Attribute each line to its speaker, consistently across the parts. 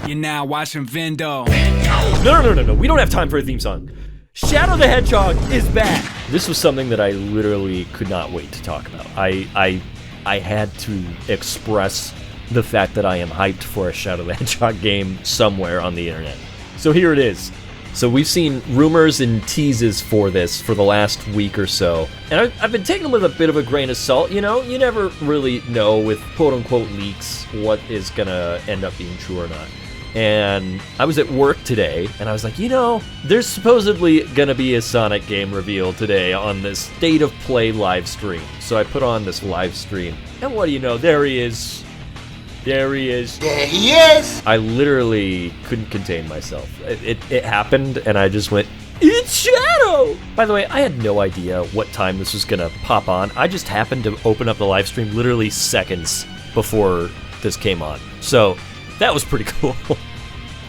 Speaker 1: You're now watching Vindo.
Speaker 2: No. We don't have time for a theme song. Shadow the Hedgehog is back. This was something that I literally could not wait to talk about. I had to express the fact that I am hyped for a Shadow the Hedgehog game somewhere on the internet. So here it is. So we've seen rumors and teases for this for the last week or so, and I've been taking them with a bit of a grain of salt. You know, you never really know with quote-unquote leaks what is gonna end up being true or not. And I was at work today, and I was like, you know, there's supposedly gonna be a Sonic game reveal today on this State of Play live stream. So I put on this live stream, and what do you know, there he is. There he is.
Speaker 3: There he is!
Speaker 2: I literally couldn't contain myself. It happened, and I just went, it's Shadow! By the way, I had no idea what time this was gonna pop on. I just happened to open up the live stream literally seconds before this came on. So, that was pretty cool.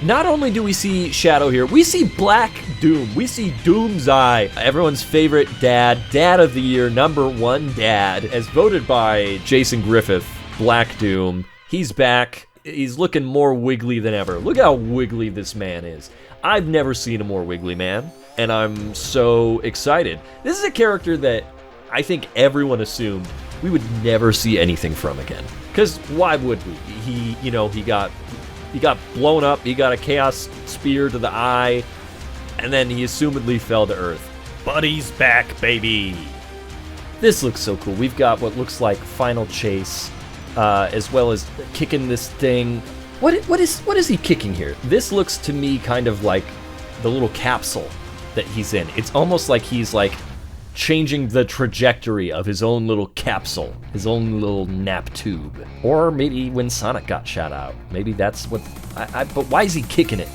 Speaker 2: Not only do we see Shadow here, we see Black Doom. We see Doom's Eye, everyone's favorite dad of the year, #1 dad, as voted by Jason Griffith, Black Doom. He's back. He's looking more wiggly than ever. Look how wiggly this man is. I've never seen a more wiggly man, and I'm so excited. This is a character that I think everyone assumed we would never see anything from again. Because why would we? He got blown up. He got a chaos spear to the eye, and then he assumedly fell to Earth. But he's back, baby. This looks so cool. We've got what looks like Final Chase. As well as kicking this thing. What is he kicking here? This looks to me kind of like the little capsule that he's in. It's almost like he's like changing the trajectory of his own little capsule, his own little nap tube. Or maybe when Sonic got shot out. Maybe that's what. But why is he kicking it?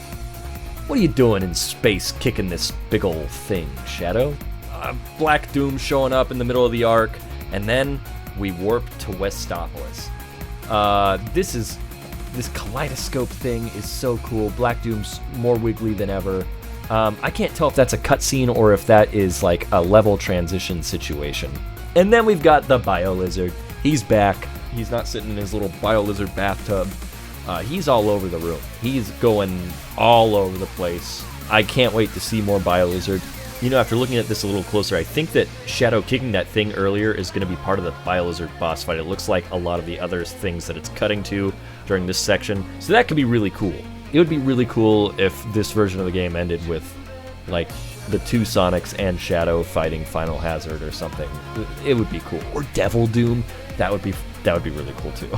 Speaker 2: What are you doing in space kicking this big old thing, Shadow? Black Doom showing up in the middle of the arc, and then we warp to Westopolis. This kaleidoscope thing is so cool. Black Doom's more wiggly than ever. I can't tell if that's a cutscene or if that is like a level transition situation. And then we've got the Bio-Lizard. He's back. He's not sitting in his little Bio-Lizard bathtub. He's all over the room. He's going all over the place. I can't wait to see more Bio-Lizard. You know, after looking at this a little closer, I think that Shadow kicking that thing earlier is going to be part of the Bio-Lizard boss fight. It looks like a lot of the other things that it's cutting to during this section. So that could be really cool. It would be really cool if this version of the game ended with, like, the two Sonics and Shadow fighting Final Hazard or something. It would be cool. Or Devil Doom. That would be really cool, too.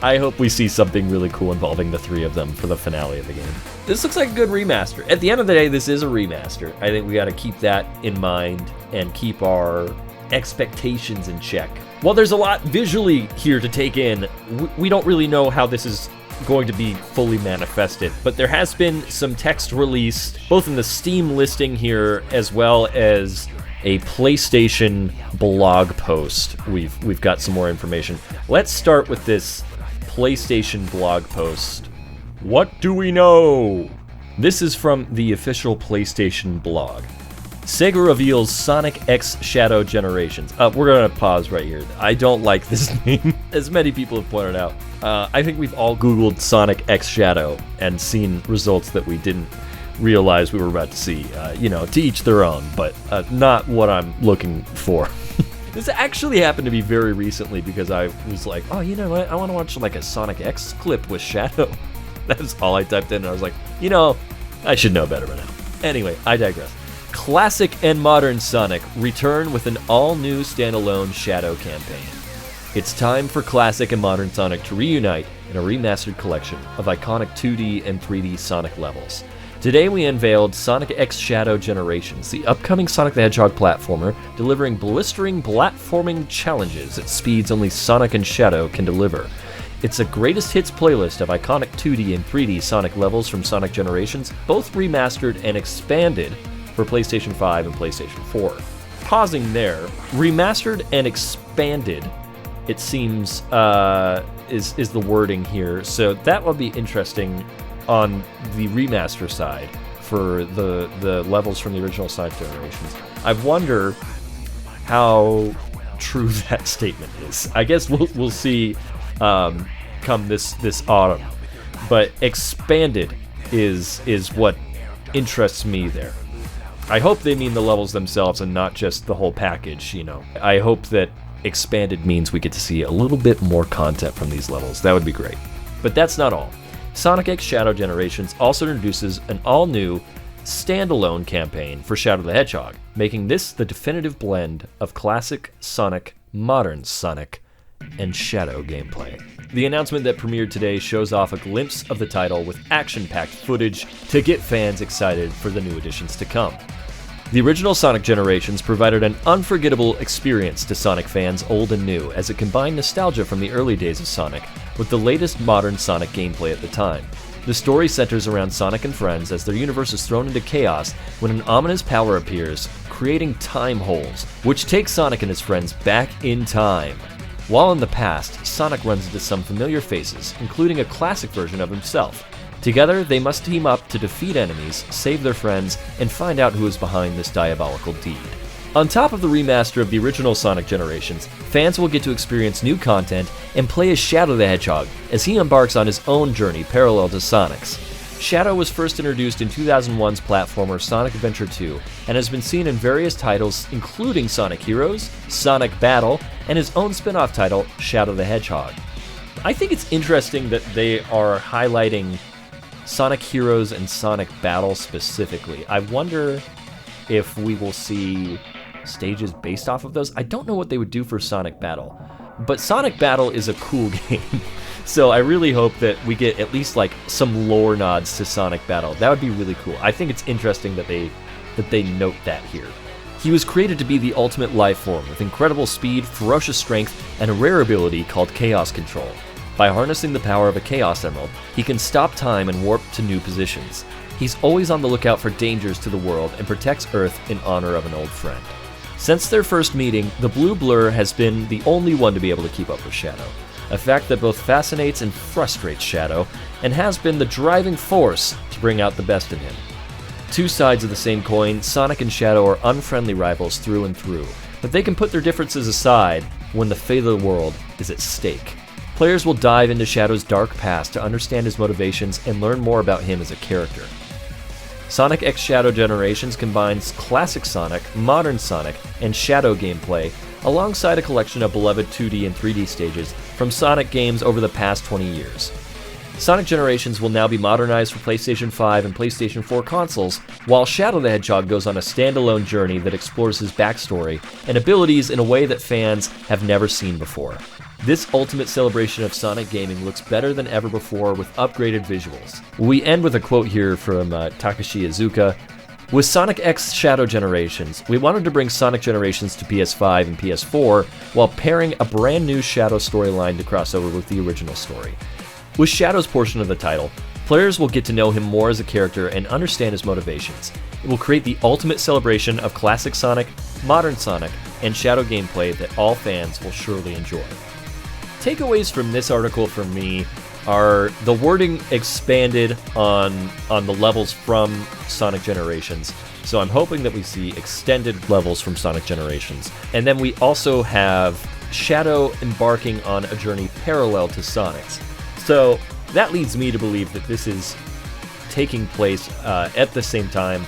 Speaker 2: I hope we see something really cool involving the three of them for the finale of the game. This looks like a good remaster. At the end of the day, this is a remaster. I think we got to keep that in mind and keep our expectations in check. While there's a lot visually here to take in, we don't really know how this is going to be fully manifested, but there has been some text released, both in the Steam listing here as well as a PlayStation blog post. We've got some more information. Let's start with this PlayStation blog post. What do we know? This is from the official PlayStation blog. Sega reveals Sonic X Shadow Generations. We're gonna pause right here. I don't like this name, as many people have pointed out. I think we've all Googled Sonic X Shadow and seen results that we didn't realize we were about to see. To each their own, but not what I'm looking for. This actually happened to be very recently because I was like, oh, you know what? I want to watch like a Sonic X clip with Shadow. That's all I typed in, and I was like, I should know better by now. Anyway, I digress. Classic and modern Sonic return with an all-new standalone Shadow campaign. It's time for classic and modern Sonic to reunite in a remastered collection of iconic 2D and 3D Sonic levels. Today we unveiled Sonic X Shadow Generations, the upcoming Sonic the Hedgehog platformer, delivering blistering platforming challenges at speeds only Sonic and Shadow can deliver. It's a greatest hits playlist of iconic 2D and 3D Sonic levels from Sonic Generations, both remastered and expanded for PlayStation 5 and PlayStation 4. Pausing there, remastered and expanded, it seems, is the wording here, so that will be interesting on the remaster side for the levels from the original Sonic Generations. I wonder how true that statement is. I guess we'll see come this autumn. but expanded is what interests me there. I hope they mean the levels themselves and not just the whole package, you know. I hope that expanded means we get to see a little bit more content from these levels. That would be great. But that's not all. Sonic X Shadow Generations also introduces an all-new standalone campaign for Shadow the Hedgehog, making this the definitive blend of classic Sonic, modern Sonic, and Shadow gameplay. The announcement that premiered today shows off a glimpse of the title with action-packed footage to get fans excited for the new additions to come. The original Sonic Generations provided an unforgettable experience to Sonic fans old and new, as it combined nostalgia from the early days of Sonic with the latest modern Sonic gameplay at the time. The story centers around Sonic and friends as their universe is thrown into chaos when an ominous power appears, creating time holes, which take Sonic and his friends back in time. While in the past, Sonic runs into some familiar faces, including a classic version of himself. Together, they must team up to defeat enemies, save their friends, and find out who is behind this diabolical deed. On top of the remaster of the original Sonic Generations, fans will get to experience new content and play as Shadow the Hedgehog as he embarks on his own journey parallel to Sonic's. Shadow was first introduced in 2001's platformer Sonic Adventure 2 and has been seen in various titles including Sonic Heroes, Sonic Battle, and his own spin-off title, Shadow the Hedgehog. I think it's interesting that they are highlighting Sonic Heroes and Sonic Battle specifically. I wonder if we will see stages based off of those. I don't know what they would do for Sonic Battle, but Sonic Battle is a cool game. So I really hope that we get at least like some lore nods to Sonic Battle. That would be really cool. I think it's interesting that they note that here. He was created to be the ultimate life form with incredible speed, ferocious strength, and a rare ability called Chaos Control. By harnessing the power of a Chaos Emerald, he can stop time and warp to new positions. He's always on the lookout for dangers to the world and protects Earth in honor of an old friend. Since their first meeting, the Blue Blur has been the only one to be able to keep up with Shadow, a fact that both fascinates and frustrates Shadow, and has been the driving force to bring out the best in him. Two sides of the same coin, Sonic and Shadow are unfriendly rivals through and through, but they can put their differences aside when the fate of the world is at stake. Players will dive into Shadow's dark past to understand his motivations and learn more about him as a character. Sonic X Shadow Generations combines classic Sonic, modern Sonic, and Shadow gameplay, alongside a collection of beloved 2D and 3D stages from Sonic games over the past 20 years. Sonic Generations will now be modernized for PlayStation 5 and PlayStation 4 consoles, while Shadow the Hedgehog goes on a standalone journey that explores his backstory and abilities in a way that fans have never seen before. This ultimate celebration of Sonic gaming looks better than ever before with upgraded visuals. We end with a quote here from Takashi Iizuka. With Sonic X Shadow Generations, we wanted to bring Sonic Generations to PS5 and PS4 while pairing a brand new Shadow storyline to cross over with the original story. With Shadow's portion of the title, players will get to know him more as a character and understand his motivations. It will create the ultimate celebration of classic Sonic, modern Sonic, and Shadow gameplay that all fans will surely enjoy. Takeaways from this article for me are the wording expanded on the levels from Sonic Generations. So I'm hoping that we see extended levels from Sonic Generations. And then we also have Shadow embarking on a journey parallel to Sonic's. So that leads me to believe that this is taking place at the same time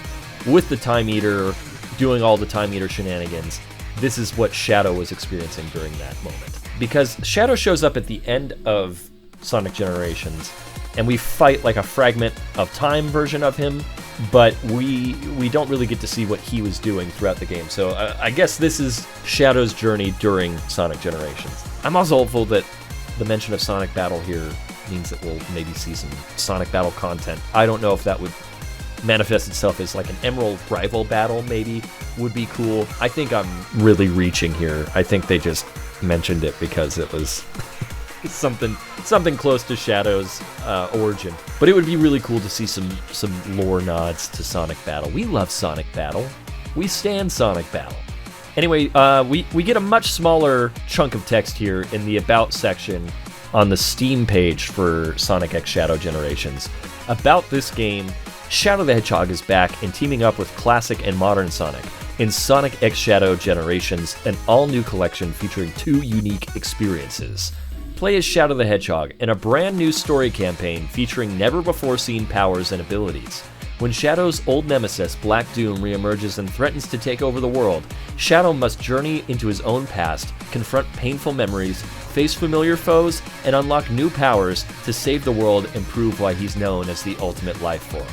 Speaker 2: with the Time Eater doing all the Time Eater shenanigans. This is what Shadow was experiencing during that moment. Because Shadow shows up at the end of Sonic Generations, and we fight like a fragment of time version of him, but we don't really get to see what he was doing throughout the game. So I guess this is Shadow's journey during Sonic Generations. I'm also hopeful that the mention of Sonic Battle here means that we'll maybe see some Sonic Battle content. I don't know if that would manifest itself as like an Emerald rival battle, maybe, would be cool. I think I'm really reaching here. I think they just mentioned it because it was something close to Shadow's origin. But it would be really cool to see some lore nods to Sonic Battle. We love Sonic Battle. We stand Sonic Battle. Anyway, we get a much smaller chunk of text here in the About section on the Steam page for Sonic X Shadow Generations. About this game, Shadow the Hedgehog is back and teaming up with classic and modern Sonic in Sonic X Shadow Generations, an all-new collection featuring 2 unique experiences. Play as Shadow the Hedgehog in a brand new story campaign featuring never-before-seen powers and abilities. When Shadow's old nemesis, Black Doom, reemerges and threatens to take over the world, Shadow must journey into his own past, confront painful memories, face familiar foes, and unlock new powers to save the world and prove why he's known as the ultimate life form.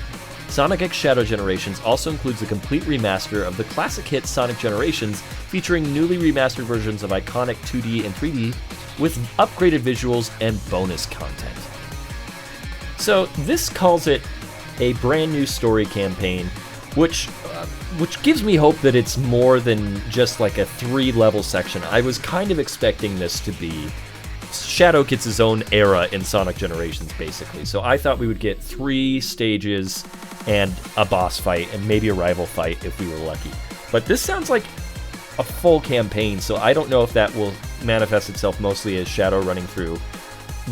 Speaker 2: Sonic X Shadow Generations also includes a complete remaster of the classic hit Sonic Generations, featuring newly remastered versions of iconic 2D and 3D, with upgraded visuals and bonus content. So this calls it a brand new story campaign, which gives me hope that it's more than just like a 3-level section. I was kind of expecting this to be Shadow gets his own era in Sonic Generations, basically. So I thought we would get 3 stages and a boss fight and maybe a rival fight if we were lucky. But this sounds like a full campaign, so I don't know if that will manifest itself mostly as Shadow running through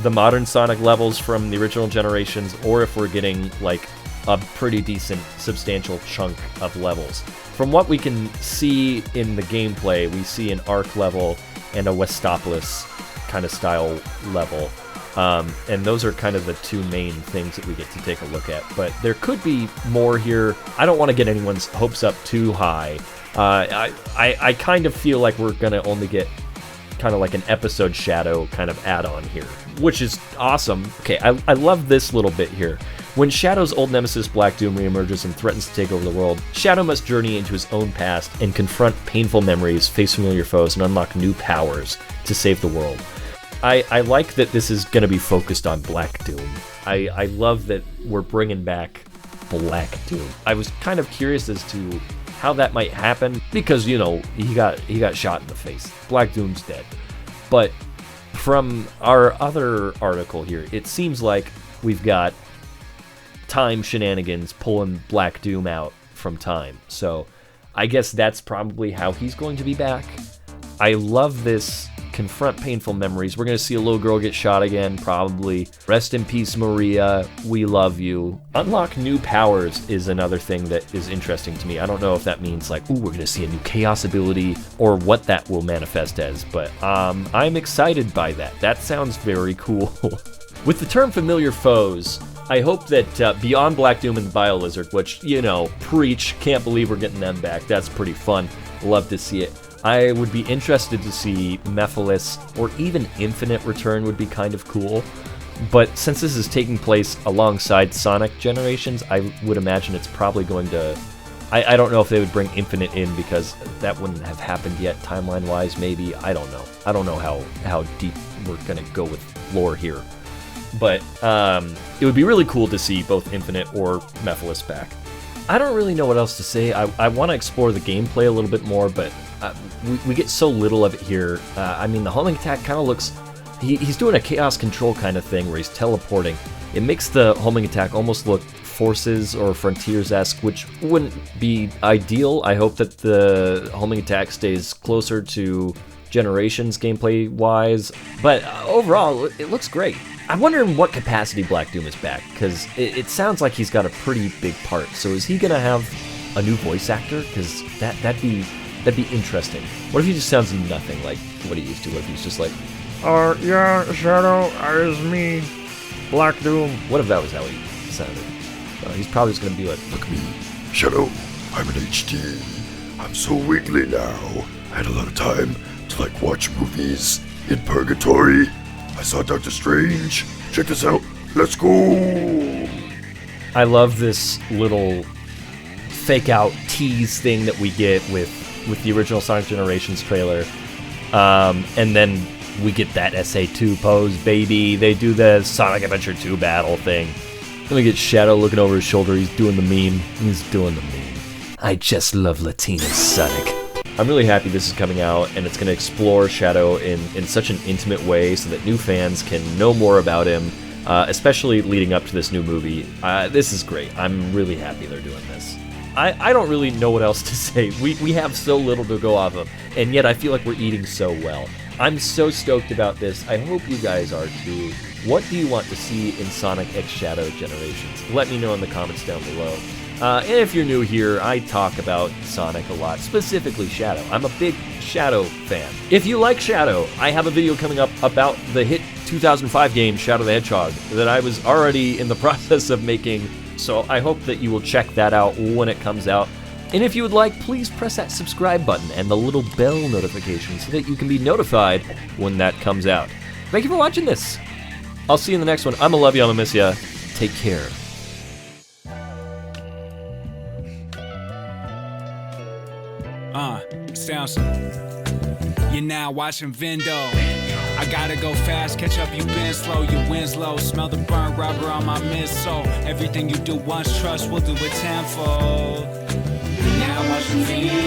Speaker 2: the modern Sonic levels from the original Generations, or if we're getting like a pretty decent, substantial chunk of levels. From what we can see in the gameplay, we see an Arc level and a Westopolis kind of style level. And those are kind of the 2 main things that we get to take a look at. But there could be more here. I don't want to get anyone's hopes up too high. I kind of feel like we're going to only get kind of like an episode Shadow kind of add-on here, which is awesome. Okay, I love this little bit here. When Shadow's old nemesis Black Doom reemerges and threatens to take over the world, Shadow must journey into his own past and confront painful memories, face familiar foes, and unlock new powers to save the world. I like that this is going to be focused on Black Doom. I love that we're bringing back Black Doom. I was kind of curious as to how that might happen, because, you know, he got shot in the face. Black Doom's dead. But from our other article here, it seems like we've got time shenanigans pulling Black Doom out from time. So I guess that's probably how he's going to be back. I love this confront painful memories. We're going to see a little girl get shot again, probably. Rest in peace, Maria. We love you. Unlock new powers is another thing that is interesting to me. I don't know if that means like, ooh, we're going to see a new chaos ability or what that will manifest as, but I'm excited by that. That sounds very cool. With the term familiar foes, I hope that beyond Black Doom and the Bio Lizard, which, you know, preach, can't believe we're getting them back. That's pretty fun. Love to see it. I would be interested to see Mephiles or even Infinite return would be kind of cool. But since this is taking place alongside Sonic Generations, I would imagine it's probably going to... I don't know if they would bring Infinite in because that wouldn't have happened yet timeline-wise, maybe. I don't know. I don't know how deep we're going to go with lore here. But it would be really cool to see both Infinite or Mephiles back. I don't really know what else to say. I want to explore the gameplay a little bit more, but we get so little of it here. I mean, the homing attack kind of looks... He's doing a chaos control kind of thing where he's teleporting. It makes the homing attack almost look Forces or Frontiers-esque, which wouldn't be ideal. I hope that the homing attack stays closer to Generations gameplay-wise. But overall, it looks great. I'm wondering what capacity Black Doom is back, because it sounds like he's got a pretty big part. So is he going to have a new voice actor? Because that'd be interesting. What if he just sounds nothing like what he used to? What if he's just like, yeah, Shadow, it's me, Black Doom. What if that was how he sounded? He's probably just going to be like,
Speaker 1: look at me, Shadow, I'm an HD. I'm so wiggly now. I had a lot of time to watch movies in purgatory. I saw Doctor Strange. Check this out. Let's go.
Speaker 2: I love this little fake out tease thing that we get with the original Sonic Generations trailer. And then we get that SA2 pose, baby. They do the Sonic Adventure 2 battle thing. Then we get Shadow looking over his shoulder. He's doing the meme. He's doing the meme. I just love Latino Sonic. I'm really happy this is coming out, and it's going to explore Shadow in such an intimate way so that new fans can know more about him, especially leading up to this new movie. This is great. I'm really happy they're doing this. I don't really know what else to say. We have so little to go off of, and yet I feel like we're eating so well. I'm so stoked about this. I hope you guys are too. What do you want to see in Sonic X Shadow Generations? Let me know in the comments down below. And if you're new here, I talk about Sonic a lot, specifically Shadow. I'm a big Shadow fan. If you like Shadow, I have a video coming up about the hit 2005 game, Shadow the Hedgehog, that I was already in the process of making, so I hope that you will check that out when it comes out. And if you would like, please press that subscribe button and the little bell notification so that you can be notified when that comes out. Thank you for watching this. I'll see you in the next one. I'ma love you, I'ma miss ya. Take care.
Speaker 3: Sounds. You're now watching Vindo. I gotta go fast, catch up, you been slow, you wins low. Smell the burnt rubber on my midsole. Everything you do once, trust, we'll do it tenfold. You're now watching Vindo.